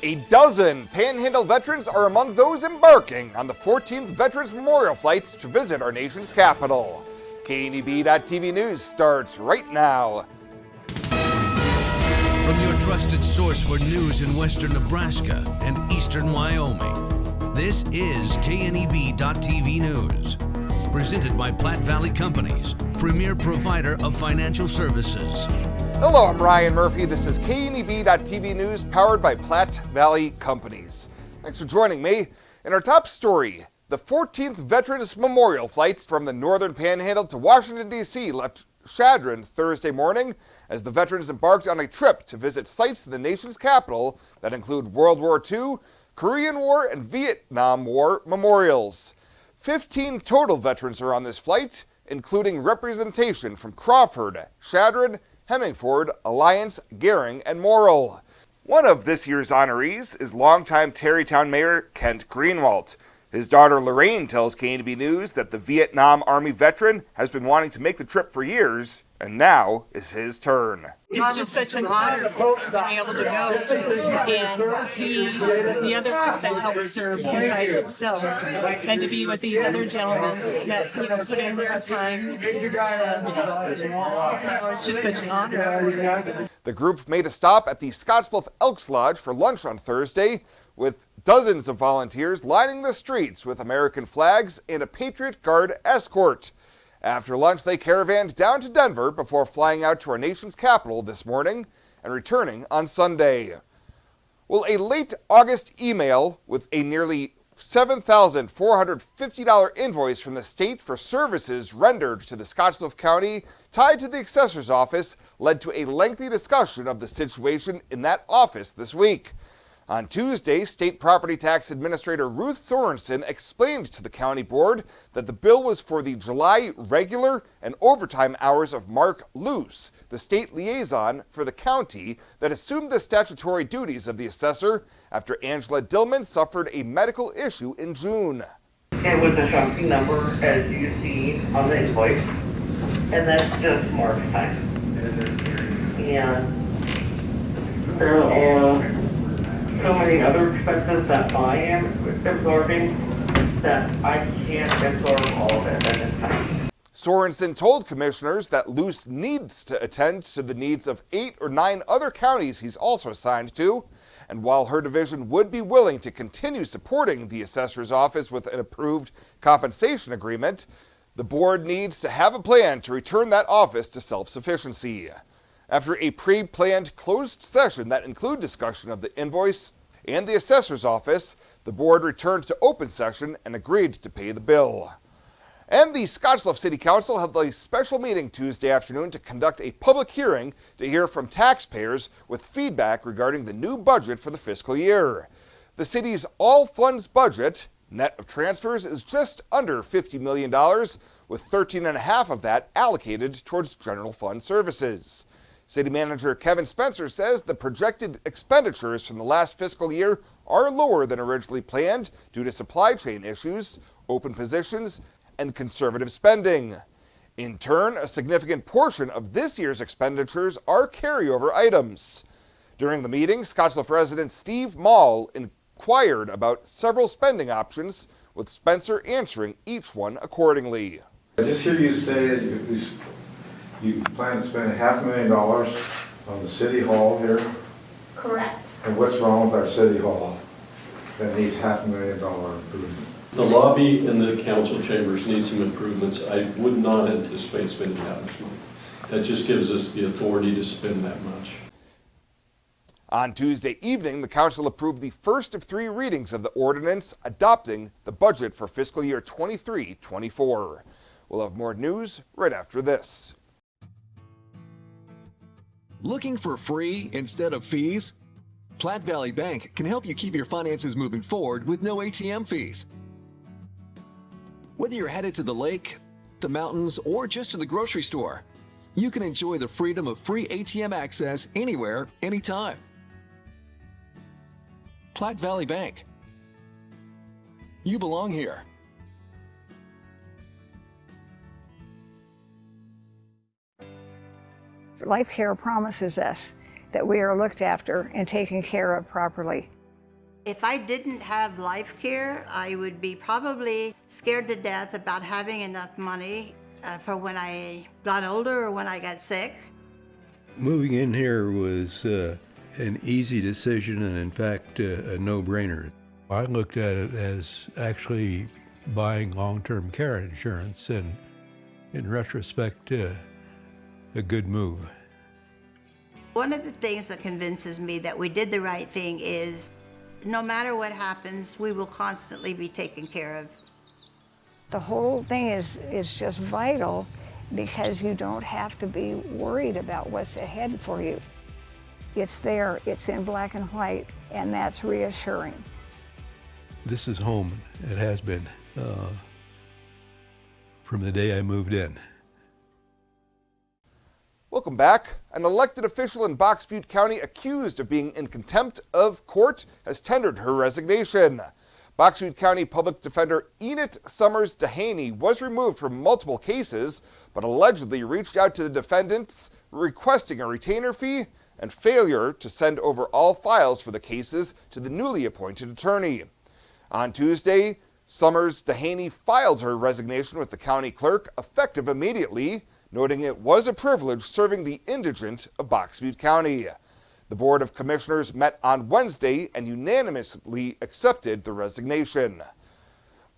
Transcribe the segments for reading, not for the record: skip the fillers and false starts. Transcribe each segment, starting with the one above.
A dozen Panhandle veterans are among those embarking on the 14th Veterans Memorial Flight to visit our nation's capital. KNEB.TV News starts right now. From your trusted source for news in western Nebraska and eastern Wyoming, this is KNEB.TV News. Presented by Platte Valley Companies, premier provider of financial services. Hello, I'm Ryan Murphy. This is KNEB.TV News powered by Platte Valley Companies. Thanks for joining me. In our top story, the 14th Veterans Memorial Flight from the Northern Panhandle to Washington, D.C. left Chadron Thursday morning as the veterans embarked on a trip to visit sites in the nation's capital that include World War II, Korean War, and Vietnam War memorials. 15 total veterans are on this flight, including representation from Crawford, Chadron, Hemingford, Alliance, Gering, and Morrill. One of this year's honorees is longtime Terrytown Mayor Kent Greenwalt. His daughter Lorraine tells KNB News that the Vietnam Army veteran has been wanting to make the trip for years, and now is his turn. It's just such an honor to be able to go and see the other ones that help serve besides himself, and to be with these other gentlemen that put in their time. It's just such an honor. The group made a stop at the Scottsbluff Elks Lodge for lunch on Thursday, with dozens of volunteers lining the streets with American flags and a Patriot Guard escort. After lunch, they caravanned down to Denver before flying out to our nation's capital this morning and returning on Sunday. Well, a late August email with a nearly $7,450 invoice from the state for services rendered to the Scottsbluff County tied to the assessor's office led to a lengthy discussion of the situation in that office this week. On Tuesday, State Property Tax Administrator Ruth Sorensen explained to the county board that the bill was for the July regular and overtime hours of Mark Luce, the state liaison for the county that assumed the statutory duties of the assessor after Angela Dillman suffered a medical issue in June. It was a chunky number, as you see on the invoice, and that's just Mark's time. And there are so many other expenses that I am absorbing that I can't absorb all of it at this time. Sorensen told commissioners that Luce needs to attend to the needs of 8 or 9 other counties he's also assigned to, and while her division would be willing to continue supporting the assessor's office with an approved compensation agreement, the board needs to have a plan to return that office to self-sufficiency. After a pre-planned closed session that included discussion of the invoice and the assessor's office, the board returned to open session and agreed to pay the bill. And the Scottsbluff City Council held a special meeting Tuesday afternoon to conduct a public hearing to hear from taxpayers with feedback regarding the new budget for the fiscal year. The city's all-funds budget, net of transfers, is just under $50 million, with $13.5 of that allocated towards general fund services. City Manager Kevin Spencer says the projected expenditures from the last fiscal year are lower than originally planned due to supply chain issues, open positions, and conservative spending. In turn, a significant portion of this year's expenditures are carryover items. During the meeting, Scottsbluff resident Steve Mall inquired about several spending options, with Spencer answering each one accordingly. I just hear you say that you plan to spend $500,000 on the city hall here? Correct. And what's wrong with our city hall that needs $500,000 improvement? The lobby and the council chambers need some improvements. I would not anticipate spending that much money. That just gives us the authority to spend that much. On Tuesday evening, the council approved the first of 3 readings of the ordinance adopting the budget for fiscal year 23-24. We'll have more news right after this. Looking for free instead of fees? Platte Valley Bank can help you keep your finances moving forward with no ATM fees. Whether you're headed to the lake, the mountains, or just to the grocery store, you can enjoy the freedom of free ATM access anywhere, anytime. Platte Valley Bank. You belong here. Life Care promises us that we are looked after and taken care of properly. If I didn't have life care, I would be probably scared to death about having enough money for when I got older or when I got sick. Moving in here was an easy decision and in fact a no-brainer. I looked at it as actually buying long-term care insurance and in retrospect a good move. One of the things that convinces me that we did the right thing is no matter what happens, we will constantly be taken care of. The whole thing is just vital because you don't have to be worried about what's ahead for you. It's there, it's in black and white, and that's reassuring. This is home. It has been from the day I moved in. Welcome back. An elected official in Box Butte County accused of being in contempt of court has tendered her resignation. Box Butte County Public Defender Enid Summers Dehaney was removed from multiple cases, but allegedly reached out to the defendants requesting a retainer fee and failure to send over all files for the cases to the newly appointed attorney. On Tuesday, Summers Dehaney filed her resignation with the county clerk effective immediately, noting it was a privilege serving the indigent of Box Butte County. The Board of Commissioners met on Wednesday and unanimously accepted the resignation.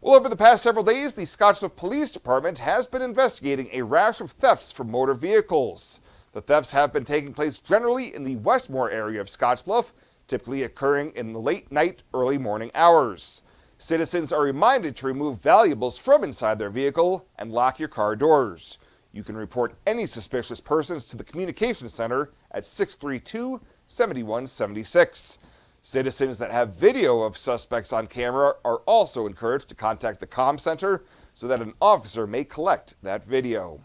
Well, over the past several days, the Scottsbluff Police Department has been investigating a rash of thefts from motor vehicles. The thefts have been taking place generally in the Westmore area of Scottsbluff, typically occurring in the late night, early morning hours. Citizens are reminded to remove valuables from inside their vehicle and lock your car doors. You can report any suspicious persons to the Communications Center at 632-7176. Citizens that have video of suspects on camera are also encouraged to contact the comm center so that an officer may collect that video.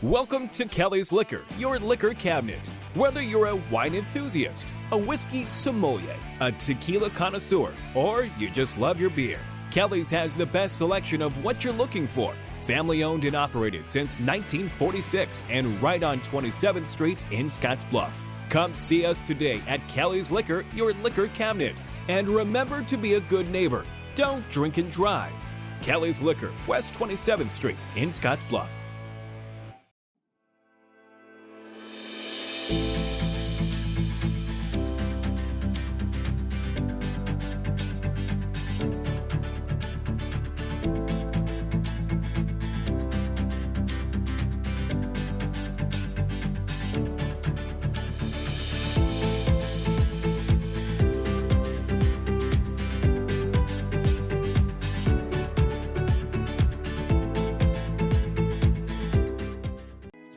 Welcome to Kelly's Liquor, your liquor cabinet. Whether you're a wine enthusiast, a whiskey sommelier, a tequila connoisseur, or you just love your beer, Kelly's has the best selection of what you're looking for. Family owned and operated since 1946 and right on 27th Street in Scottsbluff. Come see us today at Kelly's Liquor, your liquor cabinet. And remember to be a good neighbor. Don't drink and drive. Kelly's Liquor, West 27th Street in Scottsbluff.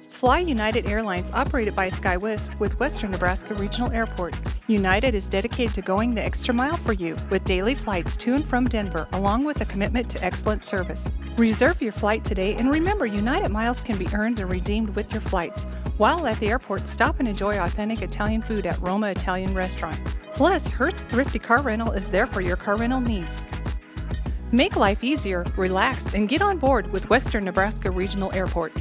Fly United Airlines, operated by SkyWest with Western Nebraska Regional Airport. United is dedicated to going the extra mile for you with daily flights to and from Denver, along with a commitment to excellent service. Reserve your flight today, and remember, United miles can be earned and redeemed with your flights. While at the airport, stop and enjoy authentic Italian food at Roma Italian Restaurant. Plus, Hertz Thrifty Car Rental is there for your car rental needs. Make life easier, relax, and get on board with Western Nebraska Regional Airport.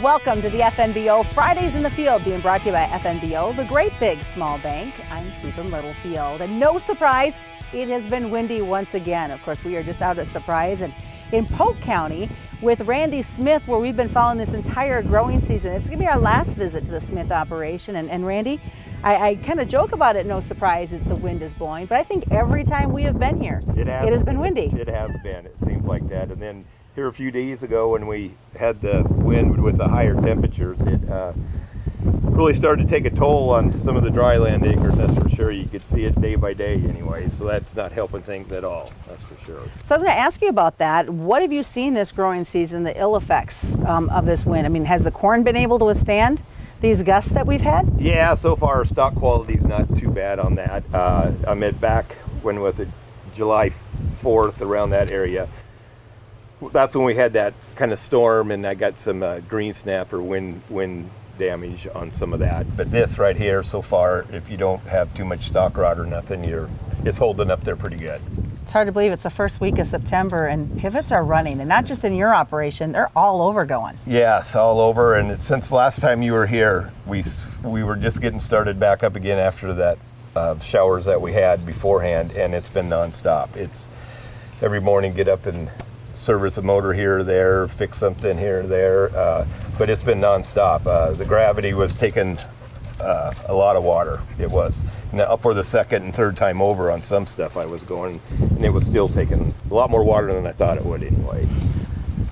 Welcome to the FNBO Fridays in the Field, being brought to you by FNBO, the great big small bank. I'm Susan Littlefield, and no surprise, it has been windy once again. Of course, we are just out at Surprise and in Polk County with Randy Smith, where we've been following this entire growing season. It's going to be our last visit to the Smith operation, and Randy, I kind of joke about it, no surprise that the wind is blowing, but I think every time we have been here, it has been windy. It has been, it seems like that. And then here a few days ago when we had the wind with the higher temperatures, it really started to take a toll on some of the dry land acres, that's for sure. You could see it day by day anyway, so that's not helping things at all, that's for sure. So I was going to ask you about that. What have you seen this growing season, the ill effects of this wind? I mean, has the corn been able to withstand these gusts that we've had? Yeah, so far stock quality's not too bad on that. I'm at back when with it July 4th, around that area. That's when we had that kind of storm, and I got some green snap or wind damage on some of that. But this right here, so far, if you don't have too much stock rot or nothing, it's holding up there pretty good. It's hard to believe it's the first week of September and pivots are running, and not just in your operation, they're all over going. Yes, all over. And since last time you were here, we were just getting started back up again after that showers that we had beforehand, and it's been nonstop. It's every morning get up and service a motor here or there, fix something here or there, but it's been nonstop. The gravity was taking a lot of water. It was. Now for the second and third time over on some stuff I was going, and it was still taking a lot more water than I thought it would anyway.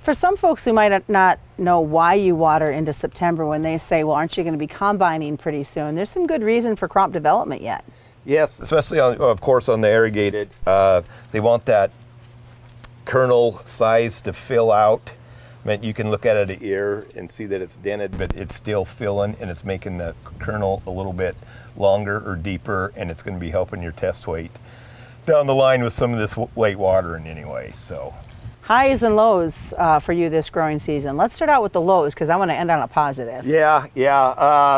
For some folks who might not know why you water into September, when they say, well, aren't you going to be combining pretty soon? There's some good reason for crop development yet. Yes, especially of course on the irrigated. They want that kernel size to fill out. I mean, you can look at it at ear and see that it's dented, but it's still filling, and it's making the kernel a little bit longer or deeper, and it's going to be helping your test weight down the line with some of this late watering anyway. So highs and lows for you this growing season. Let's start out with the lows, because I want to end on a positive. Yeah,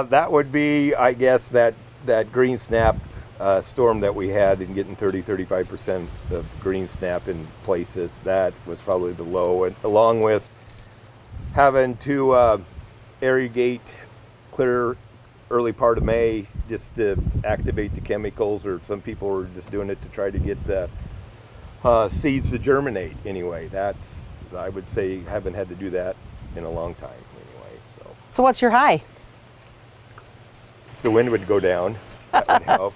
that would be, I guess, that green snap storm that we had, and getting 35% of green snap in places. That was probably the low, and along with having to irrigate clear early part of May just to activate the chemicals, or some people were just doing it to try to get the seeds to germinate anyway. That's, I would say, haven't had to do that in a long time anyway. So what's your high? If the wind would go down, that would help.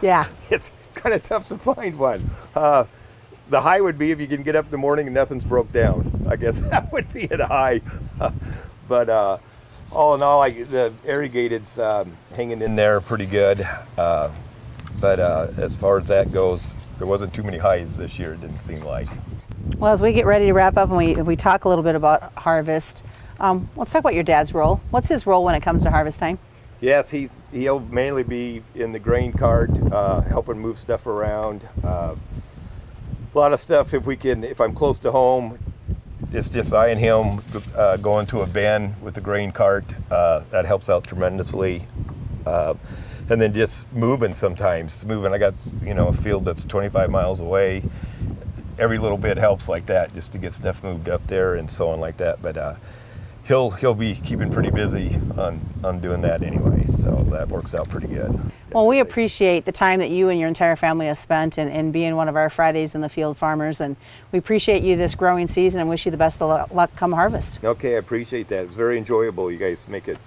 Yeah. It's kind of tough to find one. The high would be if you can get up in the morning and nothing's broke down. I guess that would be a high. But all in all, the irrigated's hanging in there pretty good. But as far as that goes, there wasn't too many highs this year, it didn't seem like. Well, as we get ready to wrap up and we talk a little bit about harvest, let's talk about your dad's role. What's his role when it comes to harvest time? Yes, he'll mainly be in the grain cart, helping move stuff around. A lot of stuff, if I'm close to home, it's just I and him going to a bin with the grain cart. That helps out tremendously. And then just moving sometimes. I got a field that's 25 miles away. Every little bit helps like that, just to get stuff moved up there and so on like that. But he'll be keeping pretty busy on doing that anyway, so that works out pretty good. Well, we appreciate the time that you and your entire family have spent in being one of our Fridays in the Field farmers, and we appreciate you this growing season and wish you the best of luck come harvest. Okay, I appreciate that. It's very enjoyable. You guys make it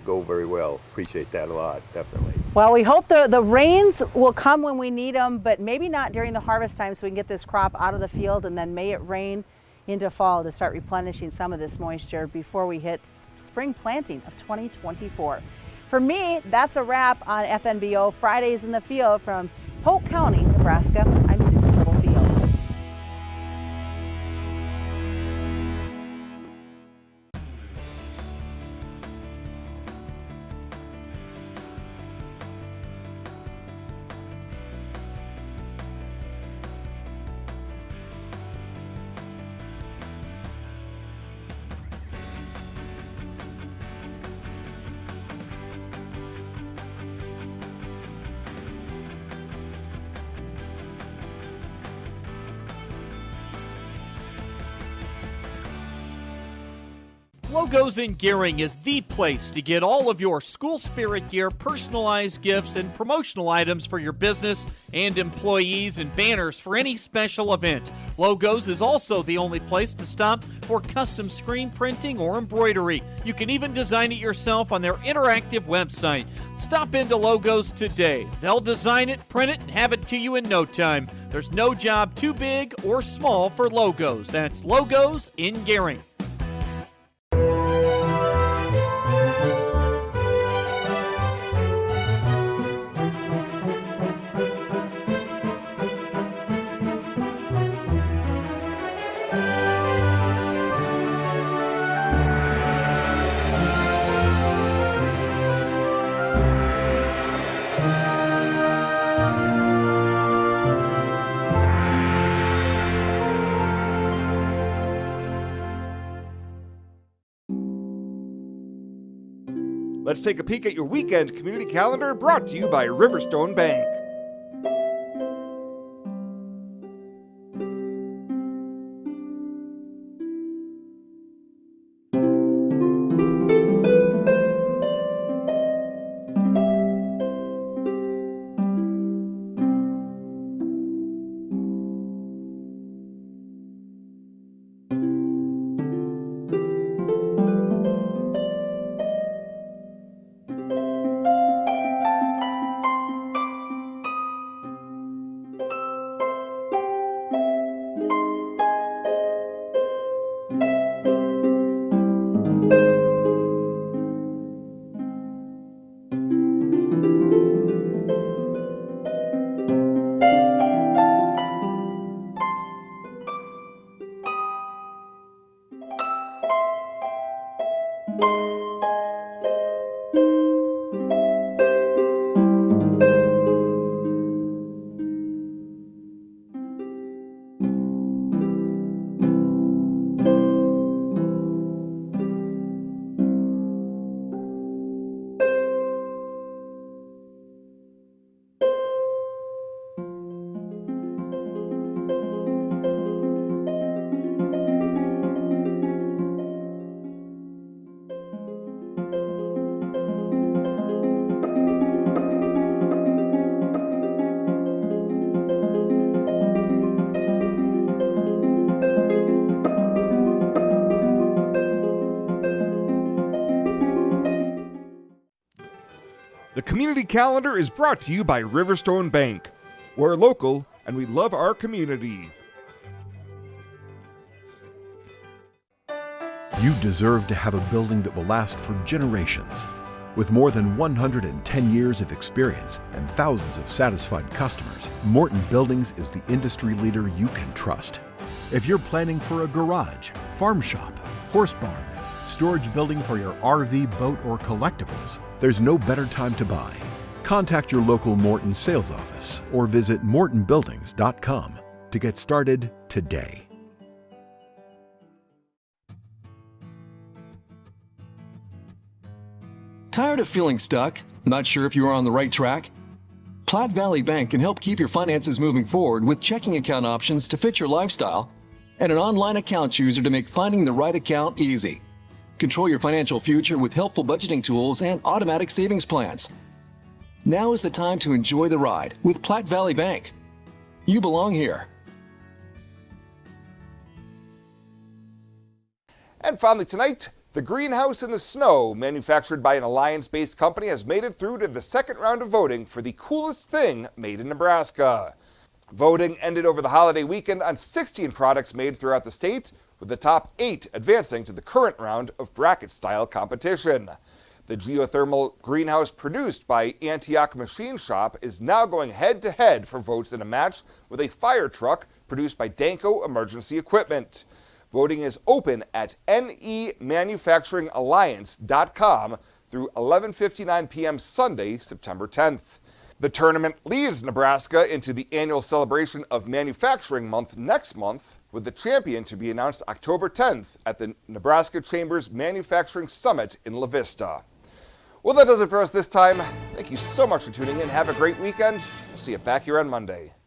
go very well. Appreciate that a lot, definitely. Well, we hope the rains will come when we need them, but maybe not during the harvest time, so we can get this crop out of the field, and then may it rain into fall to start replenishing some of this moisture before we hit spring planting of 2024. For me, that's a wrap on FNBO Fridays in the Field from Polk County, Nebraska. I'm Susan Littlefield. Logos in Gearing is the place to get all of your school spirit gear, personalized gifts, and promotional items for your business and employees, and banners for any special event. Logos is also the only place to stop for custom screen printing or embroidery. You can even design it yourself on their interactive website. Stop into Logos today. They'll design it, print it, and have it to you in no time. There's no job too big or small for Logos. That's Logos in Gearing. Let's take a peek at your weekend community calendar, brought to you by Riverstone Bank. The community calendar is brought to you by Riverstone Bank. We're local and we love our community. You deserve to have a building that will last for generations. With more than 110 years of experience and thousands of satisfied customers, Morton Buildings is the industry leader you can trust. If you're planning for a garage, farm shop, horse barn, storage building for your RV, boat, or collectibles, there's no better time to buy. Contact your local Morton sales office or visit mortonbuildings.com to get started today. Tired of feeling stuck? Not sure if you are on the right track? Platte Valley Bank can help keep your finances moving forward with checking account options to fit your lifestyle and an online account chooser to make finding the right account easy. Control your financial future with helpful budgeting tools and automatic savings plans. Now is the time to enjoy the ride with Platte Valley Bank. You belong here. And finally tonight, the Greenhouse in the Snow, manufactured by an Alliance-based company, has made it through to the second round of voting for the coolest thing made in Nebraska. Voting ended over the holiday weekend on 16 products made throughout the state, with the top 8 advancing to the current round of bracket-style competition. The geothermal greenhouse produced by Antioch Machine Shop is now going head-to-head for votes in a match with a fire truck produced by Danco Emergency Equipment. Voting is open at nemanufacturingalliance.com through 11:59 p.m. Sunday, September 10th. The tournament leads Nebraska into the annual celebration of Manufacturing Month next month, with the champion to be announced October 10th at the Nebraska Chambers Manufacturing Summit in La Vista. Well, that does it for us this time. Thank you so much for tuning in. Have a great weekend. We'll see you back here on Monday.